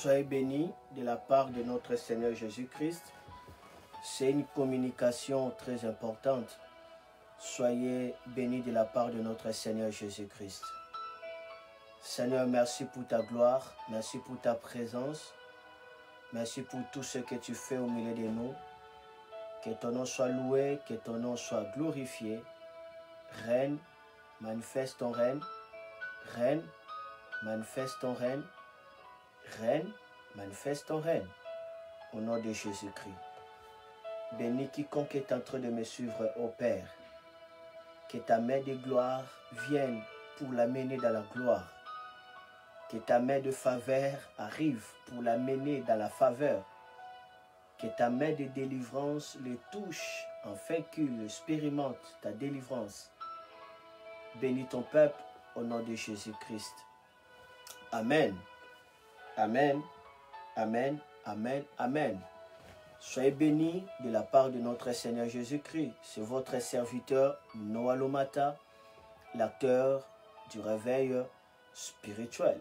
Soyez bénis de la part de notre Seigneur Jésus-Christ. C'est une communication très importante. Soyez bénis de la part de notre Seigneur Jésus-Christ. Seigneur, merci pour ta gloire, merci pour ta présence, merci pour tout ce que tu fais au milieu de nous. Que ton nom soit loué, que ton nom soit glorifié. Règne, manifeste ton règne. Règne, manifeste ton règne. Règne, manifeste ton règne. Au nom de Jésus-Christ. Bénis quiconque est en train de me suivre, ô Père. Que ta main de gloire vienne pour l'amener dans la gloire. Que ta main de faveur arrive pour l'amener dans la faveur. Que ta main de délivrance le touche afin qu'il expérimente ta délivrance. Bénis ton peuple au nom de Jésus-Christ. Amen. Amen. Amen. Amen. Amen. Soyez bénis de la part de notre Seigneur Jésus-Christ. C'est votre serviteur Noah Lomata, l'acteur du réveil spirituel.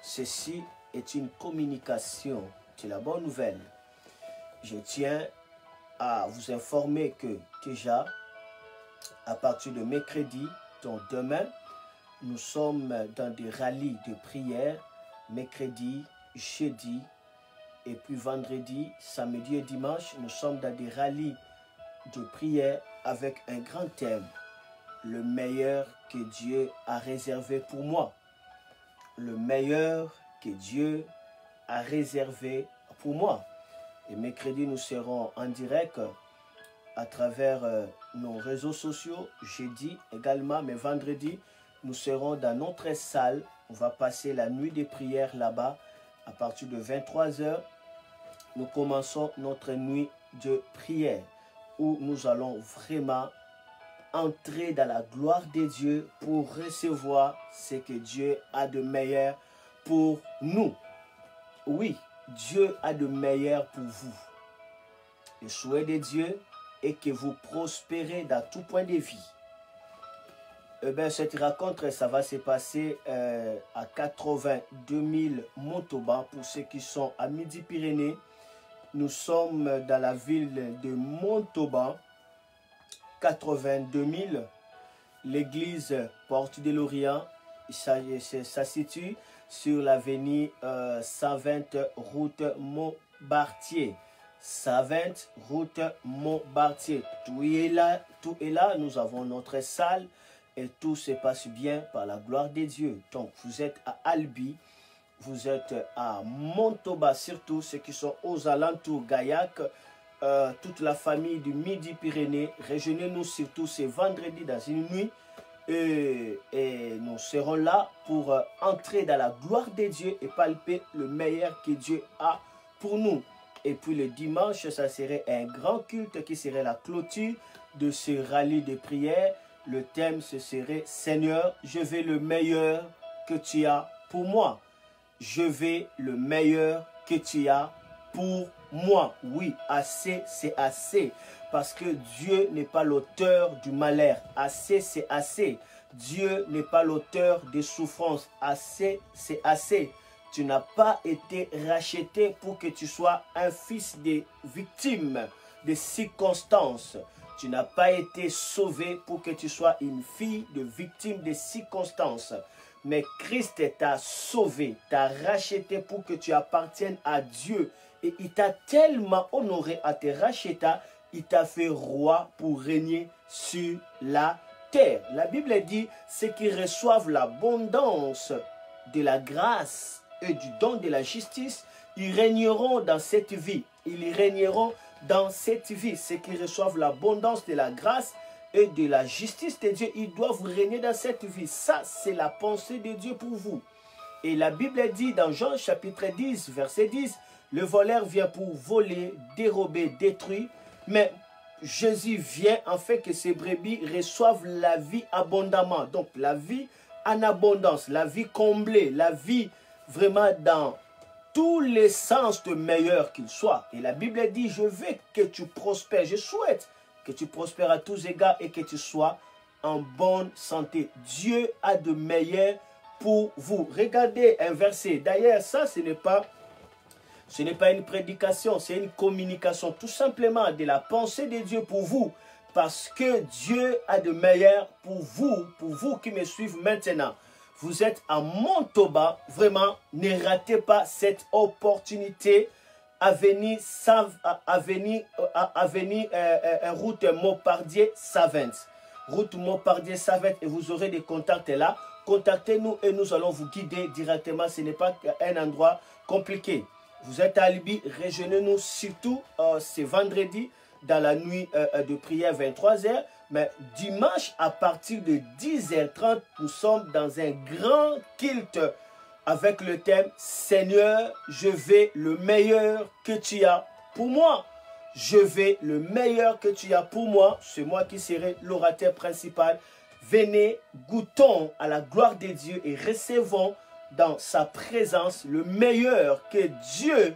Ceci est une communication de la bonne nouvelle. Je tiens à vous informer que déjà, à partir de mercredi, donc demain, nous sommes dans des rallyes de prière, mercredi, jeudi, et puis vendredi, samedi et dimanche, nous sommes dans des rallyes de prière avec un grand thème. Le meilleur que Dieu a réservé pour moi. Le meilleur que Dieu a réservé pour moi. Et mercredi, nous serons en direct à travers nos réseaux sociaux. Jeudi également, mais vendredi, nous serons dans notre salle. On va passer la nuit de prière là-bas à partir de 23 h. Nous commençons notre nuit de prière où nous allons vraiment entrer dans la gloire de Dieu pour recevoir ce que Dieu a de meilleur pour nous. Oui, Dieu a de meilleur pour vous. Le souhait de Dieu est que vous prospérez dans tout point de vie. Eh bien, cette rencontre, ça va se passer à 82 000 Montauban pour ceux qui sont à Midi-Pyrénées. Nous sommes dans la ville de Montauban, 82 000. L'église Porte de l'Orient, ça situe sur l'avenue 120 route Montbartier. 120 route Montbartier. Tout est là. Nous avons notre salle et tout se passe bien par la gloire de Dieu. Donc, vous êtes à Albi. Vous êtes à Montauban, surtout ceux qui sont aux alentours, Gaillac, toute la famille du Midi-Pyrénées. Rejoignez-nous surtout ce vendredi dans une nuit. Et nous serons là pour entrer dans la gloire de Dieu et palper le meilleur que Dieu a pour nous. Et puis le dimanche, ça serait un grand culte qui serait la clôture de ce rallye de prière. Le thème, ce serait « Seigneur, je veux le meilleur que tu as pour moi ». Je veux le meilleur que tu as pour moi. Oui, assez, c'est assez. Parce que Dieu n'est pas l'auteur du malheur. Assez, c'est assez. Dieu n'est pas l'auteur des souffrances. Assez, c'est assez. Tu n'as pas été racheté pour que tu sois un fils des victimes, des circonstances. Tu n'as pas été sauvé pour que tu sois une fille de victime des circonstances. Mais Christ t'a sauvé, t'a racheté pour que tu appartiennes à Dieu. Et il t'a tellement honoré à te racheter, il t'a fait roi pour régner sur la terre. La Bible dit, ceux qui reçoivent l'abondance de la grâce et du don de la justice, ils régneront dans cette vie. Ils régneront dans cette vie. Ceux qui reçoivent l'abondance de la grâce et de la justice de Dieu, ils doivent régner dans cette vie. Ça, c'est la pensée de Dieu pour vous. Et la Bible dit dans Jean chapitre 10, verset 10, le voleur vient pour voler, dérober, détruire, mais Jésus vient afin que ces brebis reçoivent la vie abondamment. Donc la vie en abondance, la vie comblée, la vie vraiment dans tous les sens de meilleur qu'il soit. Et la Bible dit, je veux que tu prospères, je souhaite que tu prospères à tous égards et que tu sois en bonne santé. Dieu a de meilleur pour vous. Regardez un verset. D'ailleurs, ça, ce n'est pas une prédication, c'est une communication tout simplement de la pensée de Dieu pour vous. Parce que Dieu a de meilleurs pour vous qui me suivez maintenant. Vous êtes à Montauban, vraiment, ne ratez pas cette opportunité à venir route Montpardier-Savent. Route Montpardier-Savent et vous aurez des contacts là. Contactez-nous et nous allons vous guider directement. Ce n'est pas un endroit compliqué. Vous êtes à Albi, rejoignez-nous surtout ce vendredi dans la nuit de prière 23h. Mais dimanche à partir de 10h30, nous sommes dans un grand culte avec le thème « Seigneur, je vais le meilleur que tu as pour moi ». Je vais le meilleur que tu as pour moi. C'est moi qui serai l'orateur principal. Venez, goûtons à la gloire de Dieu et recevons dans sa présence le meilleur que Dieu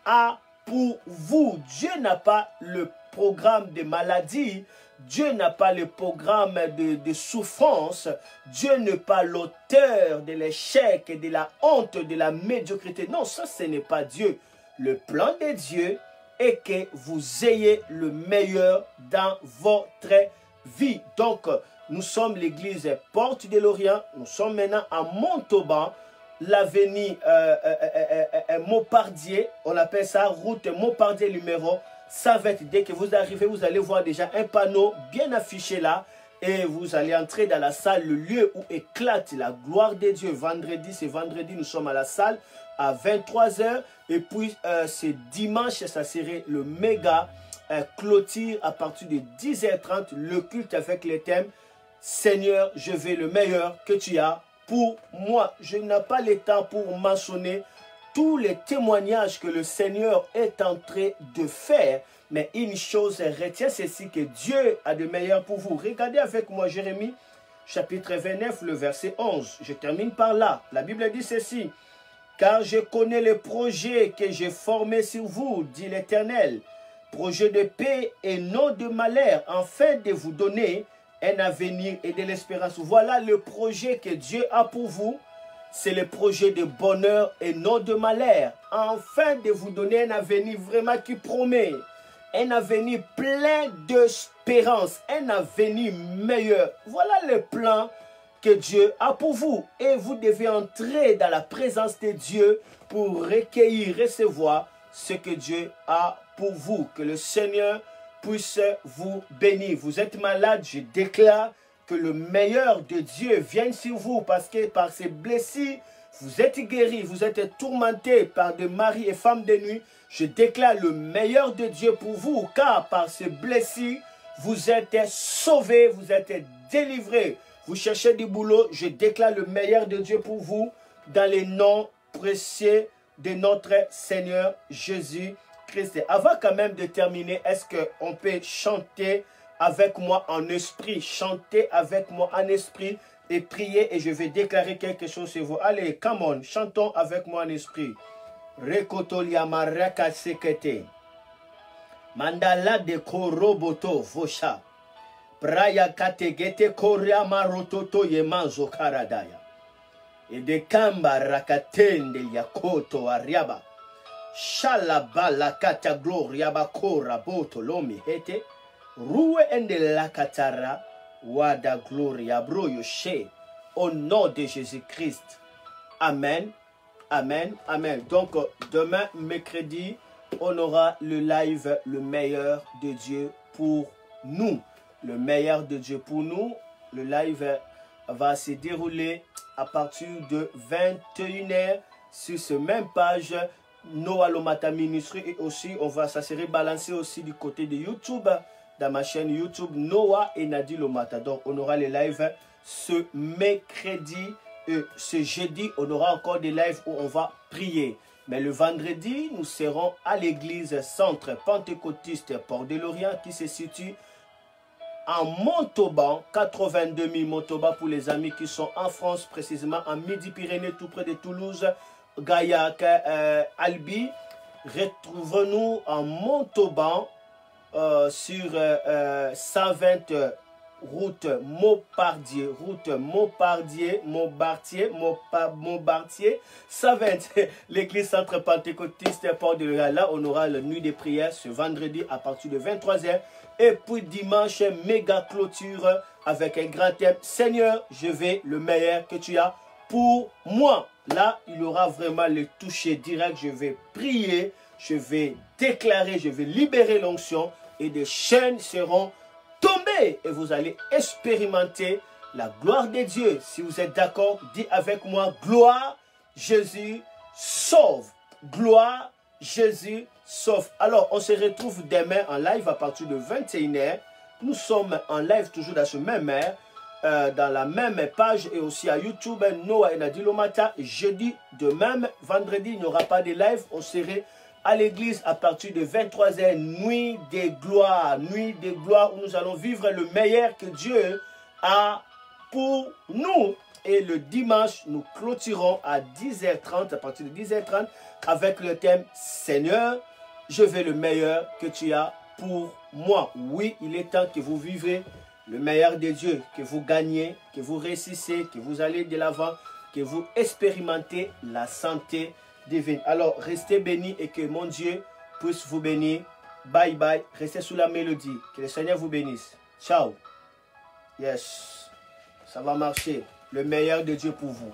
a pour vous. Dieu n'a pas le programme de maladie. Dieu n'a pas le programme de souffrance. Dieu n'est pas l'auteur de l'échec, de la honte, de la médiocrité. Non, ça, ce n'est pas Dieu. Le plan de Dieu est que vous ayez le meilleur dans votre vie. Donc, nous sommes l'église Porte de l'Orient. Nous sommes maintenant à Montauban, l'avenue Montpardier. On appelle ça route Montpardier numéro 120. Dès que vous arrivez, vous allez voir déjà un panneau bien affiché là. Et vous allez entrer dans la salle, le lieu où éclate la gloire de Dieu. Vendredi, c'est vendredi, nous sommes à la salle à 23h. Et puis, c'est dimanche, ça serait le méga clôture à partir de 10h30. Le culte avec les thèmes « Seigneur, je veux le meilleur que tu as pour moi ». Je n'ai pas le temps pour mentionner tous les témoignages que le Seigneur est en train de faire. Mais une chose retient ceci, que Dieu a de meilleur pour vous. Regardez avec moi Jérémie, chapitre 29, le verset 11. Je termine par là. La Bible dit ceci. « Car je connais le projet que j'ai formé sur vous, dit l'Éternel. Projet de paix et non de malheur, afin de vous donner un avenir et de l'espérance. » Voilà le projet que Dieu a pour vous. C'est le projet de bonheur et non de malheur. Afin de vous donner un avenir vraiment qui promet. Un avenir plein d'espérance. Un avenir meilleur. Voilà le plan que Dieu a pour vous. Et vous devez entrer dans la présence de Dieu pour recueillir, recevoir ce que Dieu a pour vous. Que le Seigneur puisse vous bénir. Vous êtes malade, je déclare que le meilleur de Dieu vienne sur vous, parce que par ces blessures, vous êtes guéris, vous êtes tourmentés par des maris et femmes de nuit. Je déclare le meilleur de Dieu pour vous, car par ces blessures, vous êtes sauvés, vous êtes délivrés. Vous cherchez du boulot, je déclare le meilleur de Dieu pour vous, dans les noms précieux de notre Seigneur Jésus-Christ. Avant quand même de terminer, est-ce qu'on peut chanter avec moi en esprit? Chantez avec moi en esprit et priez, et je vais déclarer quelque chose sur vous. Allez, come on, chantons avec moi en esprit. Rekotolia maraka sekete. Mandala de koroboto vosha. Praya kategete korea marototo yemanzo karadaya. Et de kamba rakatende yakoto ariaba. Shalabala kata gloria bakora boto lomi hete. Rue ende la katara wada gloria broyo she. Au nom de Jésus-Christ. Amen. Amen. Amen. Donc, demain, mercredi, on aura le live, le meilleur de Dieu pour nous. Le meilleur de Dieu pour nous. Le live va se dérouler à partir de 21h sur cette même page Noah Lomata Ministry. Et aussi, ça serait balancé aussi du côté de YouTube, dans ma chaîne YouTube Noah et Nadi Lomata. Donc, on aura les lives ce mercredi. Et ce jeudi, on aura encore des lives où on va prier. Mais le vendredi, nous serons à l'église Centre Pentecôtiste Port de l'Orient qui se situe en Montauban, 82 000 Montauban pour les amis qui sont en France, précisément en Midi-Pyrénées, tout près de Toulouse, Gaillac, Albi. Retrouvons-nous en Montauban sur 120 route Maupardier, Montbartier, 120, l'église centre pentecôtiste Port de Loire. Là, on aura la nuit des prières ce vendredi à partir de 23h. Et puis dimanche, méga clôture avec un grand thème. Seigneur, je vais le meilleur que tu as pour moi. Là, il y aura vraiment le toucher direct. Je vais prier, je vais déclarer, je vais libérer l'onction et des chaînes seront tombées. Et vous allez expérimenter la gloire de Dieu. Si vous êtes d'accord, dites avec moi, gloire, Jésus sauve. Gloire, Jésus sauve. Alors, on se retrouve demain en live à partir de 21h. Nous sommes en live toujours dans ce même heure. Dans la même page et aussi à YouTube, Noah et Nadilo Mata. Jeudi de même, vendredi, il n'y aura pas de live. On serait à l'église à partir de 23h, nuit des gloires où nous allons vivre le meilleur que Dieu a pour nous. Et le dimanche, nous clôturons à 10h30, à partir de 10h30, avec le thème Seigneur, je veux le meilleur que tu as pour moi. Oui, il est temps que vous vivez le meilleur de Dieu, que vous gagnez, que vous réussissez, que vous allez de l'avant, que vous expérimentez la santé divine. Alors, restez bénis et que mon Dieu puisse vous bénir. Bye bye. Restez sous la mélodie. Que le Seigneur vous bénisse. Ciao. Yes. Ça va marcher. Le meilleur de Dieu pour vous.